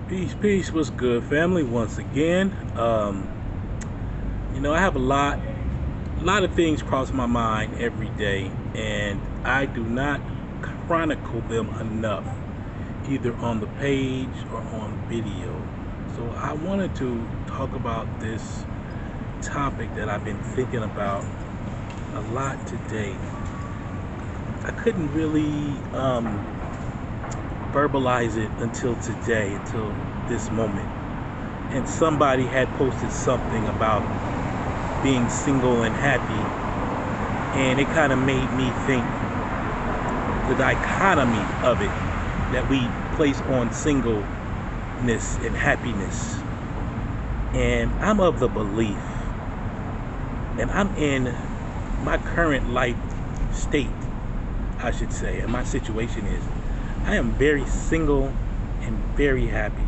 Peace, peace. What's good, family? Once again, I have a lot of things cross my mind every day, and I do not chronicle them enough, either on the page or on video. So I wanted to talk about this topic that I've been thinking about a lot today. I couldn't really verbalize it until today, until this moment. And somebody had posted something about being single and happy, and it kind of made me think the dichotomy of it that we place on singleness and happiness. And I'm of the belief, and I'm in my current life state, I should say, and my situation is I am very single and very happy.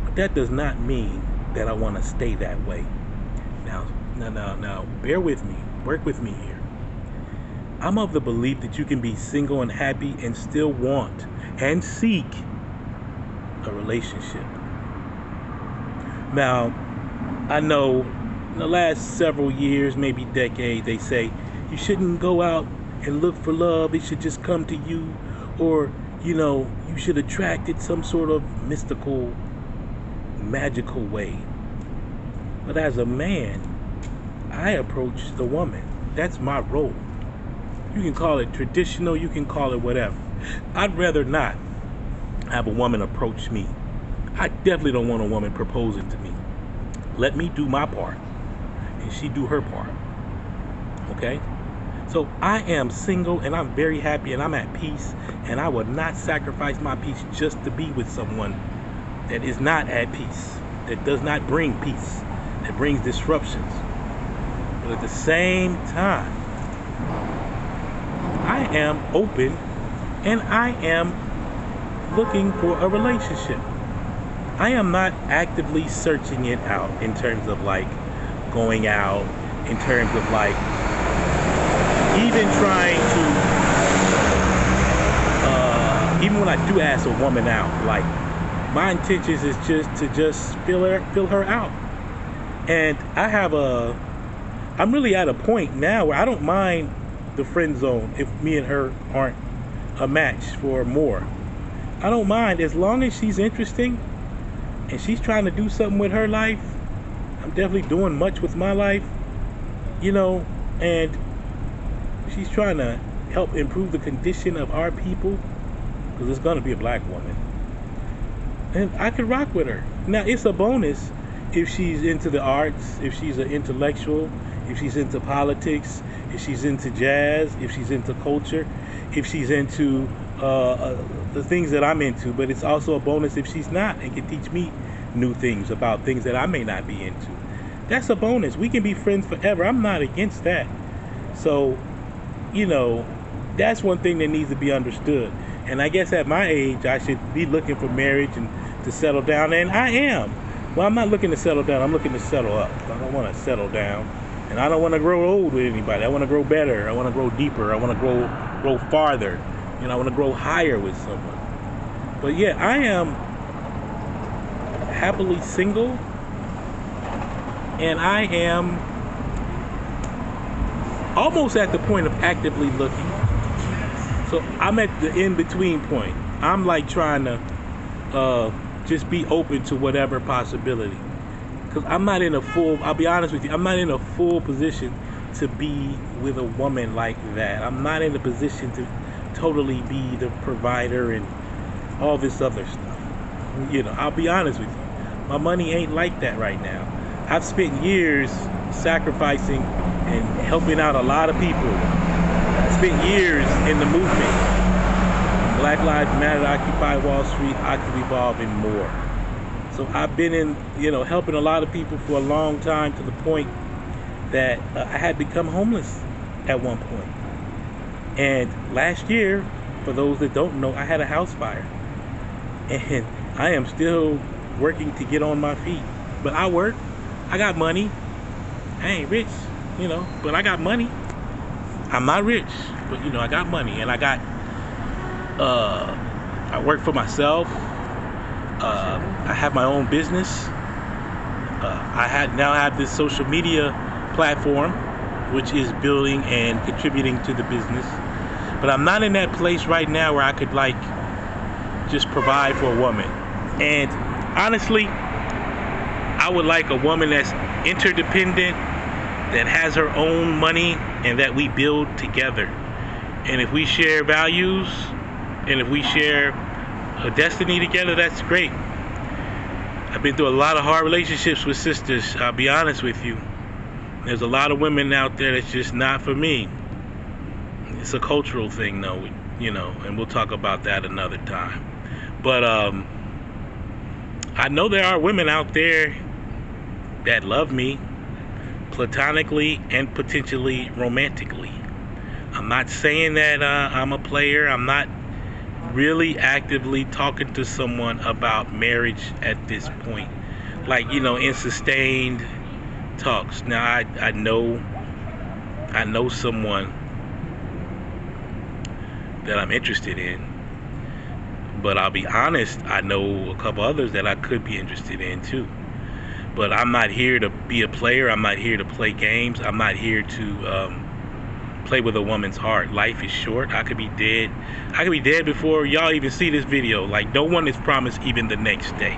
But that does not mean that I want to stay that way. Now, bear with me, work with me here. I'm of the belief that you can be single and happy and still want and seek a relationship. Now, I know in the last several years, maybe decades, they say you shouldn't go out and look for love, it should just come to you, or you should attract it some sort of mystical, magical way. But as a man, I approach the woman. That's my role. You can call it traditional, you can call it whatever. I'd rather not have a woman approach me. I definitely don't want a woman proposing to me. Let me do my part and she do her part. Okay? So I am single and I'm very happy and I'm at peace, and I would not sacrifice my peace just to be with someone that is not at peace, that does not bring peace, that brings disruptions. But at the same time, I am open and I am looking for a relationship. I am not actively searching it out in terms of like going out, in terms of like even trying to, even when I do ask a woman out, like my intentions is just fill her out. And I'm really at a point now where I don't mind the friend zone if me and her aren't a match for more. I don't mind as long as she's interesting and she's trying to do something with her life. I'm definitely doing much with my life, and she's trying to help improve the condition of our people, because it's going to be a black woman. And I could rock with her. Now, it's a bonus if she's into the arts, if she's an intellectual, if she's into politics, if she's into jazz, if she's into culture, if she's into the things that I'm into. But it's also a bonus if she's not and can teach me new things about things that I may not be into. That's a bonus. We can be friends forever. I'm not against that. So, that's one thing that needs to be understood. And I guess at my age, I should be looking for marriage and to settle down. And I am. Well, I'm not looking to settle down. I'm looking to settle up. I don't want to settle down. And I don't want to grow old with anybody. I want to grow better. I want to grow deeper. I want to grow farther. I want to grow higher with someone. But yeah, I am happily single. And I am almost at the point of actively looking. So I'm at the in-between point. I'm like trying to just be open to whatever possibility. Because I'm not in a full, I'll be honest with you, I'm not in a full position to be with a woman like that. I'm not in a position to totally be the provider and all this other stuff. I'll be honest with you. My money ain't like that right now. I've spent years sacrificing and helping out a lot of people. I spent years in the movement. Black Lives Matter, Occupy Wall Street, I could evolve in more. So I've been in, helping a lot of people for a long time, to the point that I had become homeless at one point. And last year, for those that don't know, I had a house fire. And I am still working to get on my feet. But I work. I got money. I ain't rich, but I got money. I'm not rich, but I got money, and I work for myself. I have my own business. Now have this social media platform, which is building and contributing to the business. But I'm not in that place right now where I could like just provide for a woman. And honestly, I would like a woman that's interdependent, that has her own money, and that we build together. And if we share values, and if we share a destiny together, that's great. I've been through a lot of hard relationships with sisters, I'll be honest with you. There's a lot of women out there that's just not for me. It's a cultural thing though, and we'll talk about that another time. But I know there are women out there that love me platonically and potentially romantically. I'm not saying that I'm a player. I'm not really actively talking to someone about marriage at this point, like in sustained talks. Now I know someone that I'm interested in, but I'll be honest, I know a couple others that I could be interested in too. But I'm not here to be a player. I'm not here to play games. I'm not here to play with a woman's heart. Life is short. I could be dead. I could be dead before y'all even see this video. Like, no one is promised even the next day.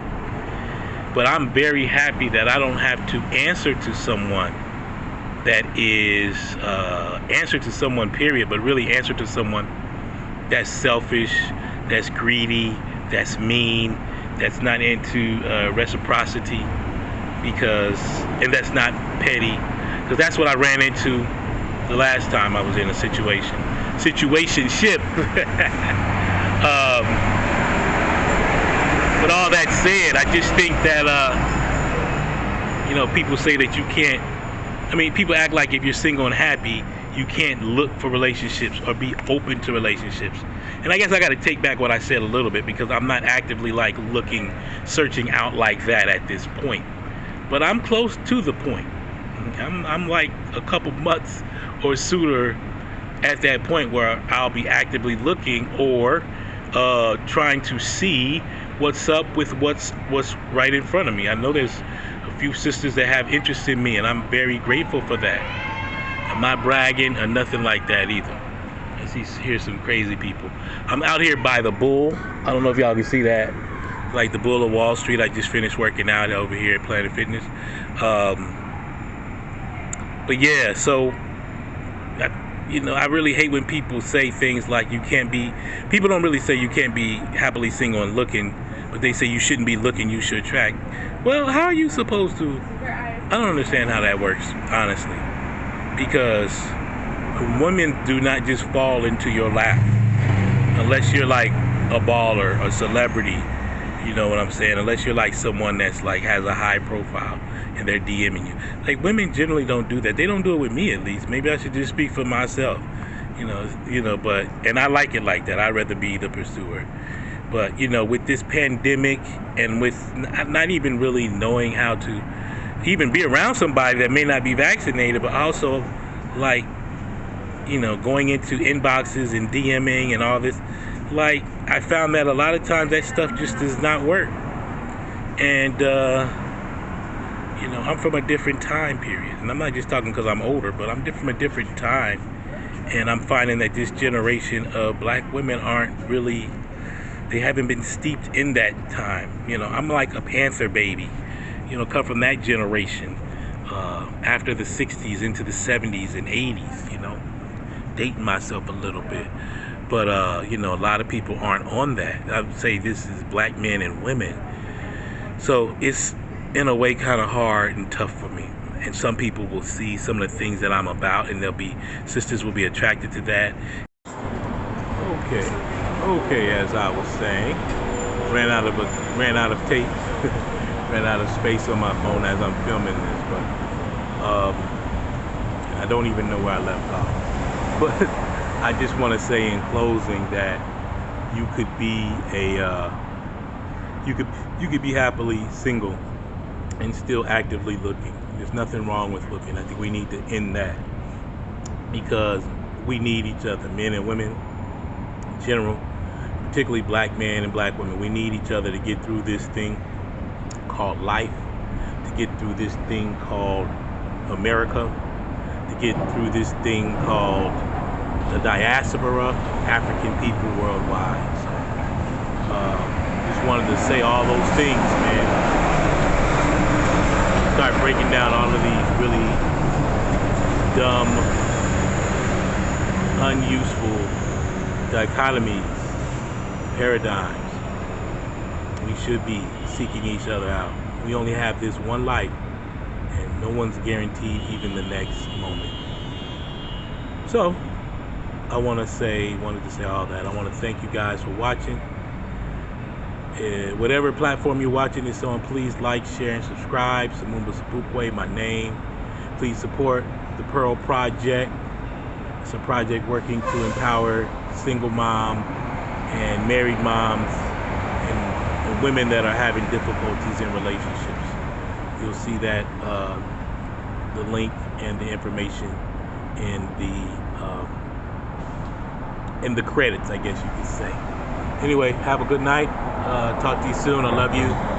But I'm very happy that I don't have to answer to someone that is answer to someone, period, but really answer to someone that's selfish, that's greedy, that's mean, that's not into reciprocity, and that's not petty, because that's what I ran into the last time I was in a situationship. But all that said, I just think that people say that you can't. I mean, people act like if you're single and happy, you can't look for relationships or be open to relationships. And I guess I got to take back what I said a little bit, because I'm not actively like searching out like that at this point. But I'm close to the point. I'm like a couple months or sooner at that point where I'll be actively looking or trying to see what's up with what's right in front of me. I know there's a few sisters that have interest in me, and I'm very grateful for that. I'm not bragging or nothing like that either. I see here's some crazy people. I'm out here by the Bull. I don't know if y'all can see that. Like the Bull of Wall Street. I just finished working out over here at Planet Fitness. But yeah, so I really hate when people say things like people don't really say you can't be happily single and looking, but they say you shouldn't be looking, you should attract. Well, how are you supposed to? I don't understand how that works, honestly, because women do not just fall into your lap unless you're like a baller, a celebrity. You know what I'm saying? Unless you're like someone that's like has a high profile and they're DMing you. Like, women generally don't do that. They don't do it with me, at least. Maybe I should just speak for myself. But I like it like that. I'd rather be the pursuer. But with this pandemic and with not even really knowing how to even be around somebody that may not be vaccinated, but also like going into inboxes and DMing and all this, like, I found that a lot of times that stuff just does not work. And I'm from a different time period, and I'm not just talking because I'm older, but I'm from a different time, and I'm finding that this generation of black women they haven't been steeped in that time. I'm like a Panther baby, come from that generation, after the 60s into the 70s and 80s, dating myself a little bit. But, a lot of people aren't on that. I would say this is black men and women. So it's, in a way, kind of hard and tough for me. And some people will see some of the things that I'm about, and sisters will be attracted to that. Okay, as I was saying, ran out of tape, ran out of space on my phone as I'm filming this, but I don't even know where I left off. But I just want to say in closing that you could be you could be happily single and still actively looking. There's nothing wrong with looking. I think we need to end that, because we need each other, men and women in general. particularly black men and black women. We need each other to get through this thing called life, to get through this thing called America, to get through this thing called the diaspora, African people worldwide. So, just wanted to say all those things, man. Start breaking down all of these really dumb, unuseful dichotomies, paradigms. We should be seeking each other out. We only have this one life, and no one's guaranteed even the next moment. So, I wanted to say all that. I want to thank you guys for watching. Whatever platform you're watching this on, please like, share, and subscribe. Samumba Sabukwe, my name. Please support the Pearl Project. It's a project working to empower single mom and married moms and women that are having difficulties in relationships. You'll see that the link and the information in the credits, I guess you could say. Anyway, have a good night. Talk to you soon. I love you.